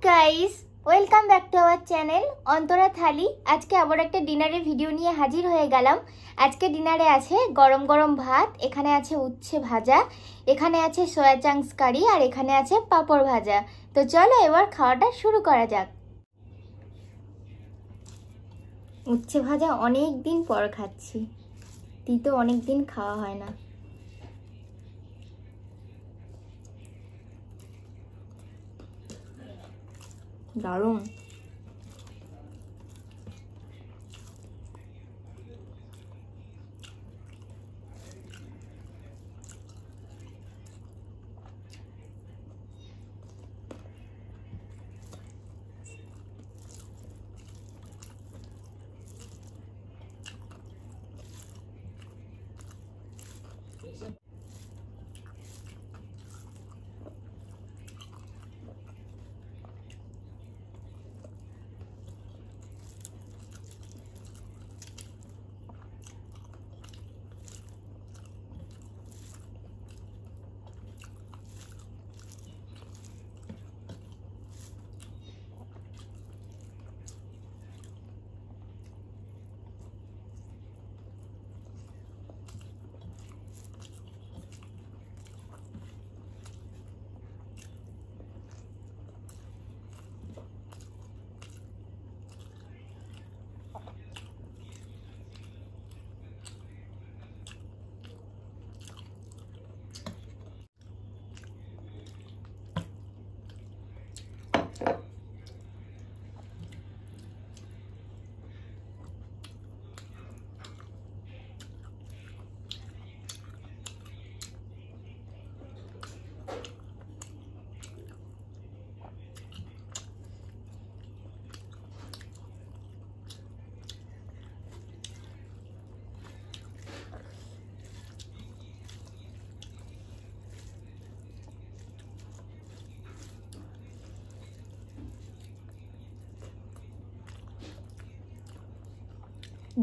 Guys, welcome back to our channel Antara Thali. আজকে আবার একটা ডিনারের ভিডিও নিয়ে হাজির হয়ে গেলাম। আজকে ডিনারে আছে গরম গরম ভাত, এখানে আছে উচ্ছে ভাজা, এখানে আছে সয়া চাংস কারি, আর এখানে আছে পাঁপড় ভাজা। তো চলো এবার খাওয়াটা শুরু করা যাক। উচ্ছে ভাজা অনেক দিন পর খাচ্ছি, তিতো অনেক দিন খাওয়া হয় না। দারুণ।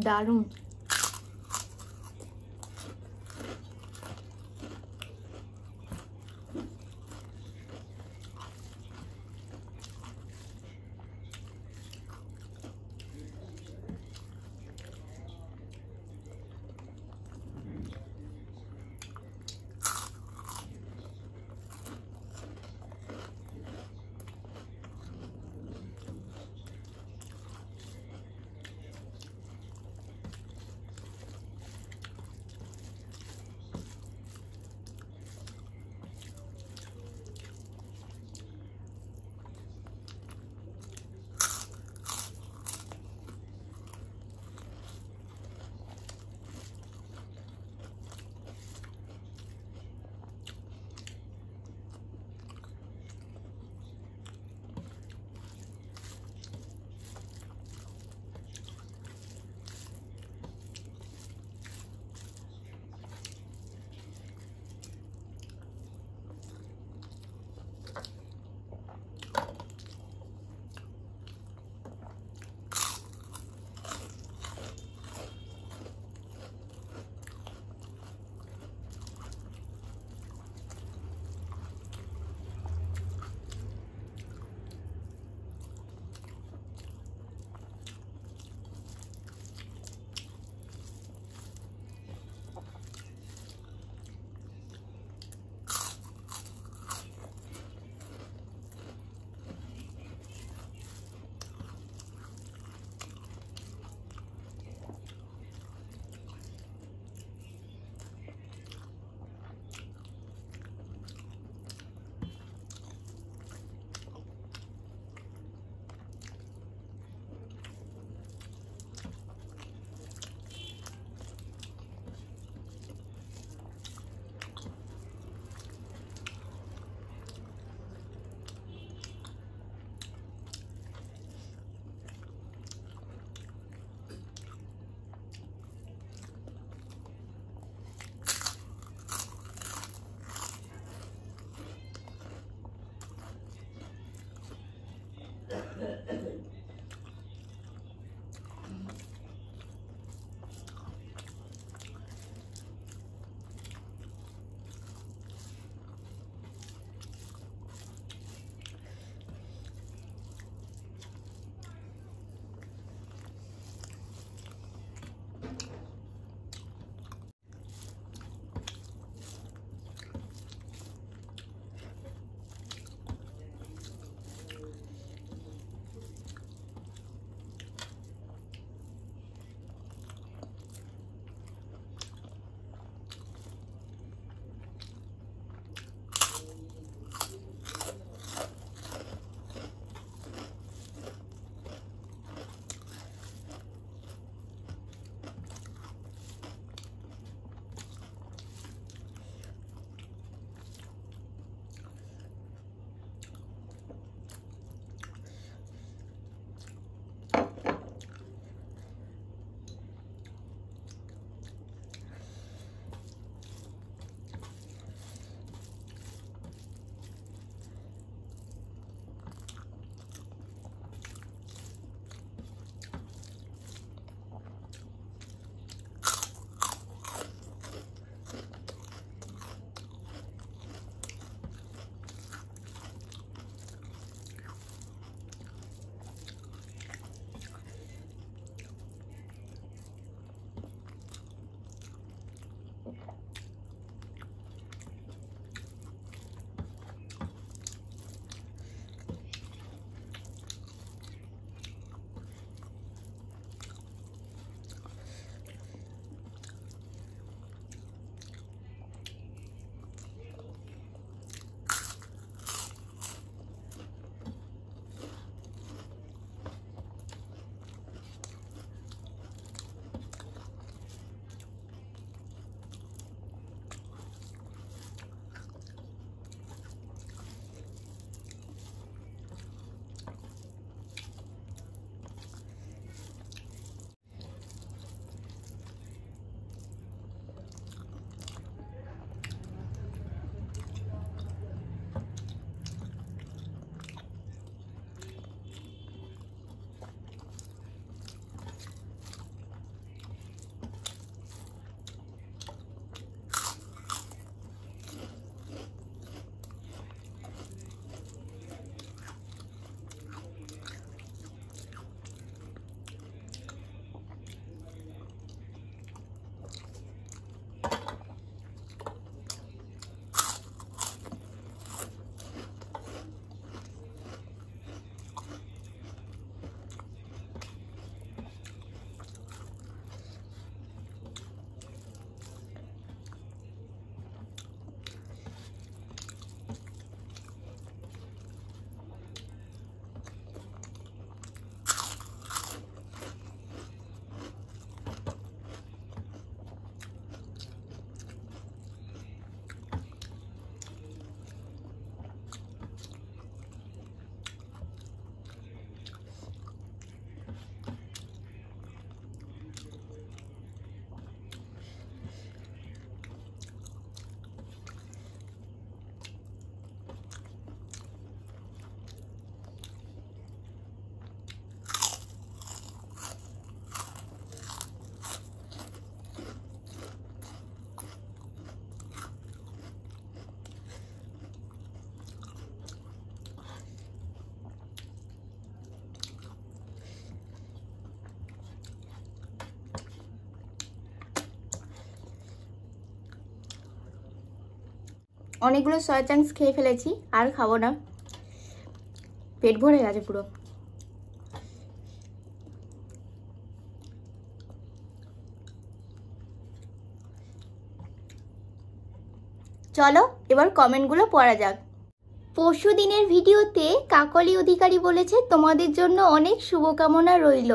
দারুণ। অনেকগুলো সয়া চাংস খেয়ে ফেলেছি, আর খাবো না, পেট ভরে গেছে পুরো। চলো এবার কমেন্টগুলো পড়া যাক। পরশু দিনের ভিডিওতে কাকলি অধিকারী বলেছে তোমাদের জন্য অনেক শুভকামনা রইল।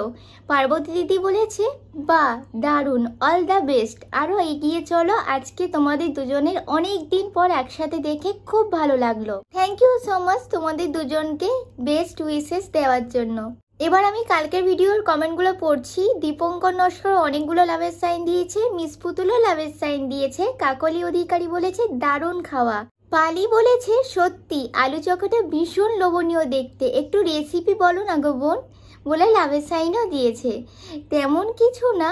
পার্বতী দিদি বলেছে বাহ দারুণ, অল দ্য বেস্ট, আরও এগিয়ে চলো, আজকে তোমাদের দুজনের অনেক দিন পর একসাথে দেখে খুব ভালো লাগলো। থ্যাংক ইউ সো মাচ তোমাদের দুজনকে বেস্ট উইশেস দেওয়ার জন্য। এবার আমি কালকের ভিডিওর কমেন্টগুলো পড়ছি। দীপঙ্কর নস্কর অনেকগুলো লাভের সাইন দিয়েছে, মিস পুতুলও লাভের সাইন দিয়েছে। কাকলি অধিকারী বলেছে দারুণ খাওয়া। পালি বলেছে সত্যি আলু চোখাটা ভীষণ লোভনীয় দেখতে, একটু রেসিপি বলো না গো বোন, বলে লাভের সাইনও দিয়েছে। তেমন কিছু না,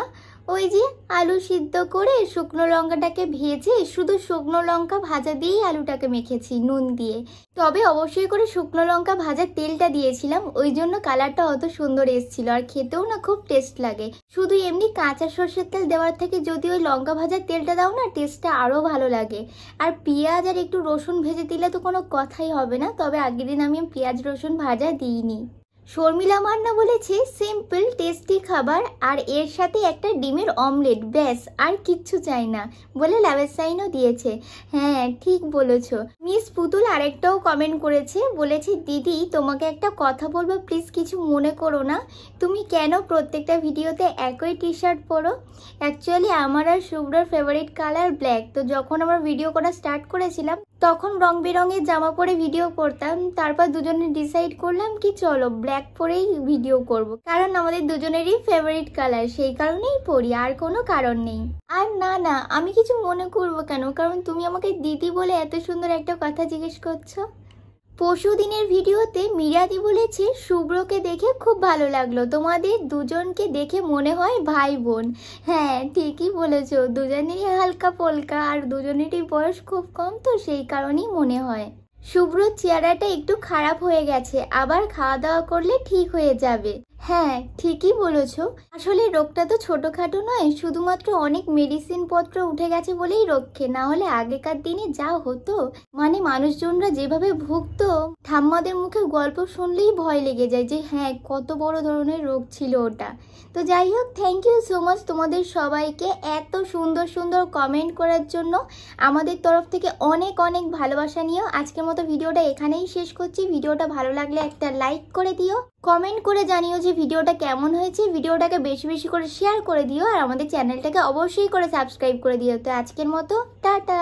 ওই যে আলু সিদ্ধ করে শুকনো লঙ্কাটাকে ভেজে শুধু শুকনো লঙ্কা ভাজা দিয়েই আলুটাকে মেখেছি নুন দিয়ে, তবে অবশ্যই করে শুকনো লঙ্কা ভাজার তেলটা দিয়েছিলাম, ওই জন্য কালারটা অত সুন্দর এসেছিল, আর খেতেও না খুব টেস্ট লাগে। শুধু এমনি কাঁচা সর্ষের তেল দেওয়ার থেকে যদি ওই লঙ্কা ভাজার তেলটা দাও না, টেস্টটা আরও ভালো লাগে। আর পেঁয়াজ আর একটু রসুন ভেজে দিলে তো কোনো কথাই হবে না, তবে আগের দিন আমি পেঁয়াজ রসুন ভাজা দিইনি। শর্মিলা মান্না বলেছে সিম্পল টেস্টি খাবার, আর এর সাথে একটা ডিমের অমলেট, ব্যাস আর কিচ্ছু চাই না, বলে লাভের সাইনও দিয়েছে। হ্যাঁ ঠিক বলেছ। মিস পুতুল আরেকটাও কমেন্ট করেছে, বলেছে দিদি তোমাকে একটা কথা বলবো, প্লিজ কিছু মনে করো না, তুমি কেন প্রত্যেকটা ভিডিওতে একই টি শার্ট পরো? অ্যাকচুয়ালি আমার আর শুভ্রর ফেভারিট কালার ব্ল্যাক, তো যখন আমরা ভিডিও করা স্টার্ট করেছিলাম তখন রং বেরঙের জামা পরে ভিডিও করতাম, তারপর দুজনে ডিসাইড করলাম কি চলো ব্ল্যাক পরেই ভিডিও করব, কারণ আমাদের দুজনেরই ফেভারিট কালার, সেই কারণেই পরি, আর কোনো কারণ নেই। আর না না আমি কিছু মনে করবো কেন, কারণ তুমি আমাকে দিদি বলে এত সুন্দর একটা কথা জিজ্ঞেস করছো। পরশু দিনের ভিডিওতে মিরাদি বলেছে শুভ্রকে দেখে খুব ভালো লাগলো, তোমাদের দুজনকে দেখে মনে হয় ভাই বোন। হ্যাঁ ঠিকই বলেছ, দুজনেরই হালকা পোলকা, আর দুজনেরই বয়স খুব কম, তো সেই কারণেই মনে হয়। শুভ্রর চেহারাটা একটু খারাপ হয়ে গেছে, আবার খাওয়া দাওয়া করলে ঠিক হয়ে যাবে। হ্যাঁ ঠিকই বলেছ, আসলে রোগটা তো ছোটখাটো নয়, শুধুমাত্র অনেক মেডিসিন পত্র উঠে গেছে বলেই রক্ষে, না হলে আগেকার দিনে যা হতো, মানে মানুষজনরা যেভাবে ভুগতো, ঠাম্মাদের মুখে গল্প শুনলেই ভয় লেগে যায় যে হ্যাঁ কত বড় ধরনের রোগ ছিল ওটা। তো যাই হোক, থ্যাংক ইউ সো মাচ তোমাদের সবাইকে এত সুন্দর সুন্দর কমেন্ট করার জন্য। আমাদের তরফ থেকে অনেক অনেক ভালোবাসা নিও। আজকের মতো ভিডিওটা এখানেই শেষ করছি। ভিডিওটা ভালো লাগলে একটা লাইক করে দিও, কমেন্ট করে জানিও যে ভিডিওটা কেমন হয়েছে, ভিডিওটাকে বেশি বেশি করে শেয়ার করে দিও, আর আমাদের চ্যানেলটাকে অবশ্যই করে সাবস্ক্রাইব করে দিও। তো আজকের মতো টাটা।